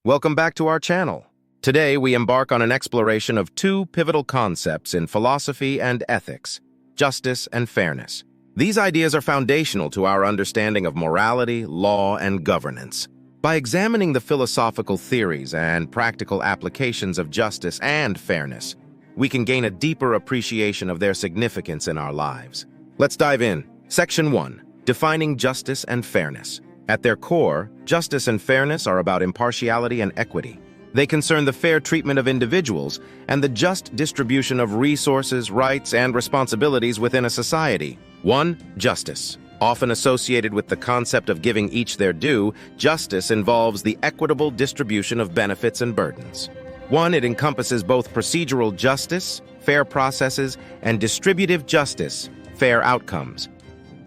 Welcome back to our channel. Today, we embark on an exploration of two pivotal concepts in philosophy and ethics: justice and fairness. These ideas are foundational to our understanding of morality, law, and governance. By examining the philosophical theories and practical applications of justice and fairness, we can gain a deeper appreciation of their significance in our lives. Let's dive in. Section 1. Defining justice and fairness. At their core, justice and fairness are about impartiality and equity. They concern the fair treatment of individuals and the just distribution of resources, rights, and responsibilities within a society. 1. Justice. Often associated with the concept of giving each their due, justice involves the equitable distribution of benefits and burdens. It encompasses both procedural justice, fair processes, and distributive justice, fair outcomes.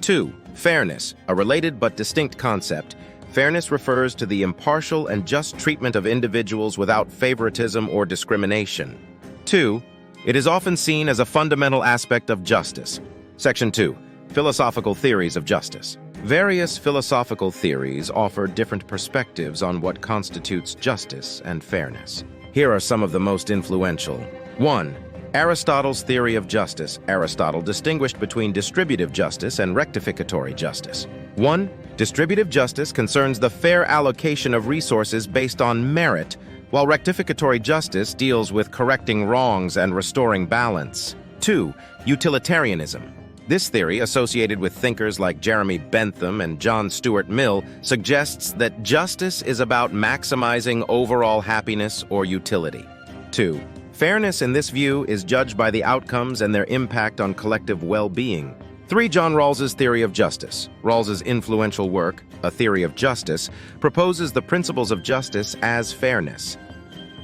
2. Fairness, a related but distinct concept. Fairness refers to the impartial and just treatment of individuals without favoritism or discrimination. 2. It is often seen as a fundamental aspect of justice. Section 2. Philosophical theories of justice. Various philosophical theories offer different perspectives on what constitutes justice and fairness. Here are some of the most influential. 1. Aristotle's theory of justice. Aristotle distinguished between distributive justice and rectificatory justice. 1. Distributive justice concerns the fair allocation of resources based on merit, while rectificatory justice deals with correcting wrongs and restoring balance. 2. Utilitarianism. This theory, associated with thinkers like Jeremy Bentham and John Stuart Mill, suggests that justice is about maximizing overall happiness or utility. 2. Fairness in this view is judged by the outcomes and their impact on collective well-being. 3. John Rawls's theory of justice. Rawls's influential work, A Theory of Justice, proposes the principles of justice as fairness.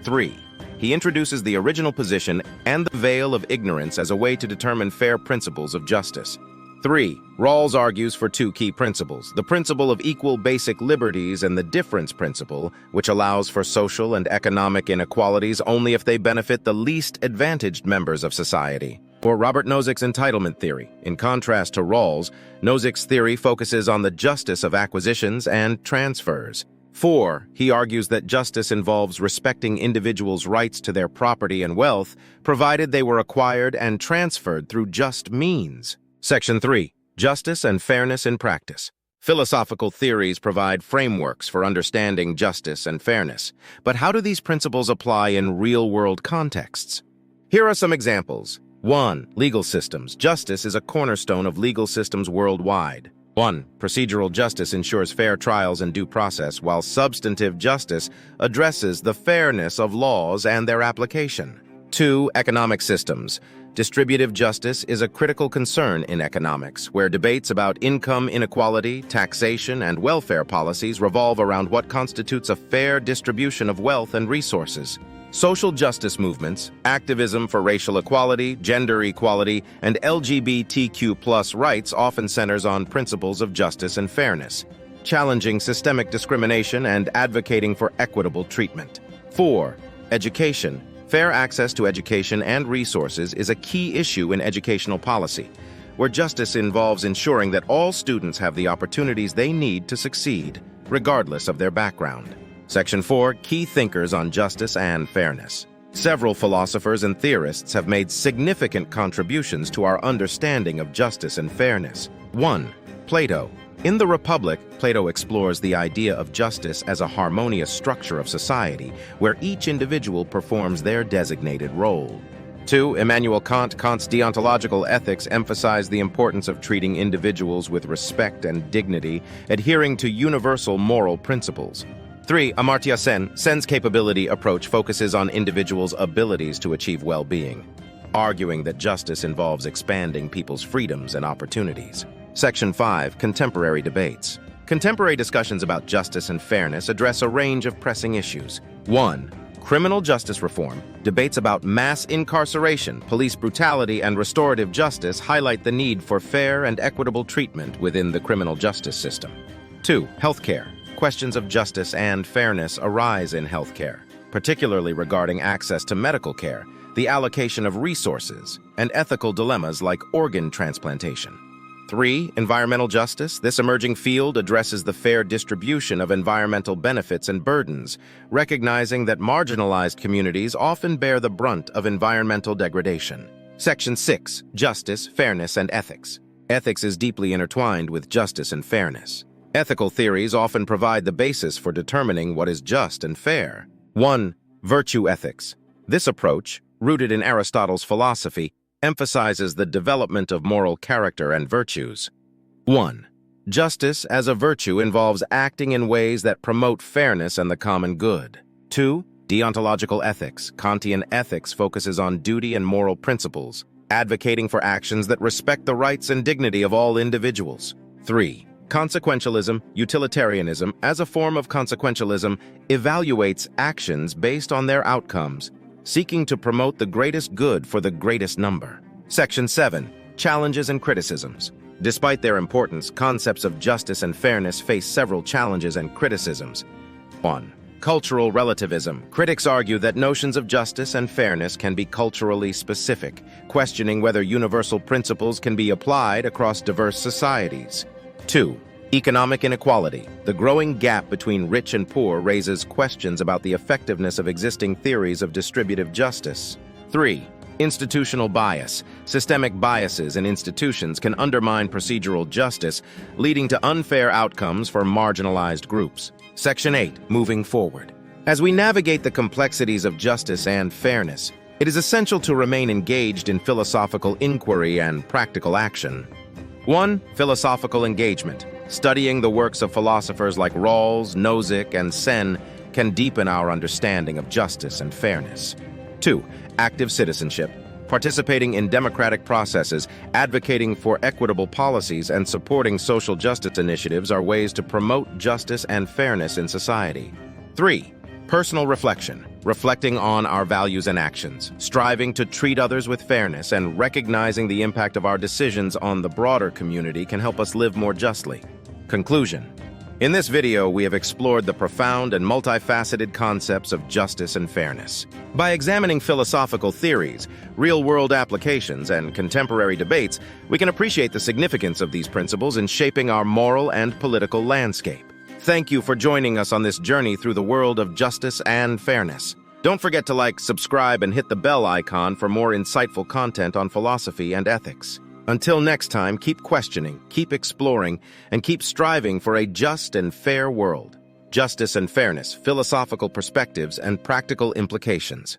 3. He introduces the original position and the veil of ignorance as a way to determine fair principles of justice. 3. Rawls argues for two key principles: the principle of equal basic liberties and the difference principle, which allows for social and economic inequalities only if they benefit the least advantaged members of society. Or Robert Nozick's entitlement theory. In contrast to Rawls, Nozick's theory focuses on the justice of acquisitions and transfers. 4. He argues that justice involves respecting individuals' rights to their property and wealth, provided they were acquired and transferred through just means. Section 3. Justice and fairness in practice. Philosophical theories provide frameworks for understanding justice and fairness. But how do these principles apply in real-world contexts? Here are some examples. 1. Legal systems. Justice is a cornerstone of legal systems worldwide. 1. Procedural justice ensures fair trials and due process, while substantive justice addresses the fairness of laws and their application. 2. Economic systems. Distributive justice is a critical concern in economics, where debates about income inequality, taxation, and welfare policies revolve around what constitutes a fair distribution of wealth and resources. Social justice movements, activism for racial equality, gender equality, and LGBTQ+ rights often centers on principles of justice and fairness, challenging systemic discrimination and advocating for equitable treatment. 4. Education. Fair access to education and resources is a key issue in educational policy, where justice involves ensuring that all students have the opportunities they need to succeed, regardless of their background. Section 4. Key thinkers on justice and fairness. Several philosophers and theorists have made significant contributions to our understanding of justice and fairness. 1. Plato. In The Republic, Plato explores the idea of justice as a harmonious structure of society, where each individual performs their designated role. 2. Immanuel Kant. Kant's deontological ethics emphasize the importance of treating individuals with respect and dignity, adhering to universal moral principles. 3. Amartya Sen. Sen's capability approach focuses on individuals' abilities to achieve well-being, arguing that justice involves expanding people's freedoms and opportunities. Section 5. Contemporary debates. Contemporary discussions about justice and fairness address a range of pressing issues. 1. Criminal justice reform. Debates about mass incarceration, police brutality, and restorative justice highlight the need for fair and equitable treatment within the criminal justice system. 2. Healthcare. Questions of justice and fairness arise in healthcare, particularly regarding access to medical care, the allocation of resources, and ethical dilemmas like organ transplantation. 3. Environmental justice. This emerging field addresses the fair distribution of environmental benefits and burdens, recognizing that marginalized communities often bear the brunt of environmental degradation. Section 6. Justice, fairness, and ethics. Ethics is deeply intertwined with justice and fairness. Ethical theories often provide the basis for determining what is just and fair. 1. Virtue ethics. This approach, rooted in Aristotle's philosophy, emphasizes the development of moral character and virtues. 1. Justice as a virtue involves acting in ways that promote fairness and the common good. 2. Deontological ethics. Kantian ethics focuses on duty and moral principles, advocating for actions that respect the rights and dignity of all individuals. 3. Consequentialism, utilitarianism, as a form of consequentialism, evaluates actions based on their outcomes, seeking to promote the greatest good for the greatest number. Section 7. Challenges and criticisms. Despite their importance, concepts of justice and fairness face several challenges and criticisms. 1. Cultural relativism. Critics argue that notions of justice and fairness can be culturally specific, questioning whether universal principles can be applied across diverse societies. 2. Economic inequality. The growing gap between rich and poor raises questions about the effectiveness of existing theories of distributive justice. 3. Institutional bias. Systemic biases in institutions can undermine procedural justice, leading to unfair outcomes for marginalized groups. Section 8. Moving forward. As we navigate the complexities of justice and fairness, it is essential to remain engaged in philosophical inquiry and practical action. 1. Philosophical engagement. Studying the works of philosophers like Rawls, Nozick, and Sen can deepen our understanding of justice and fairness. 2. Active citizenship. Participating in democratic processes, advocating for equitable policies, and supporting social justice initiatives are ways to promote justice and fairness in society. 3. Personal reflection. Reflecting on our values and actions, striving to treat others with fairness, and recognizing the impact of our decisions on the broader community can help us live more justly. Conclusion. In this video, we have explored the profound and multifaceted concepts of justice and fairness. By examining philosophical theories, real-world applications, and contemporary debates, we can appreciate the significance of these principles in shaping our moral and political landscape. Thank you for joining us on this journey through the world of justice and fairness. Don't forget to like, subscribe, and hit the bell icon for more insightful content on philosophy and ethics. Until next time, keep questioning, keep exploring, and keep striving for a just and fair world. Justice and fairness, philosophical perspectives, and practical implications.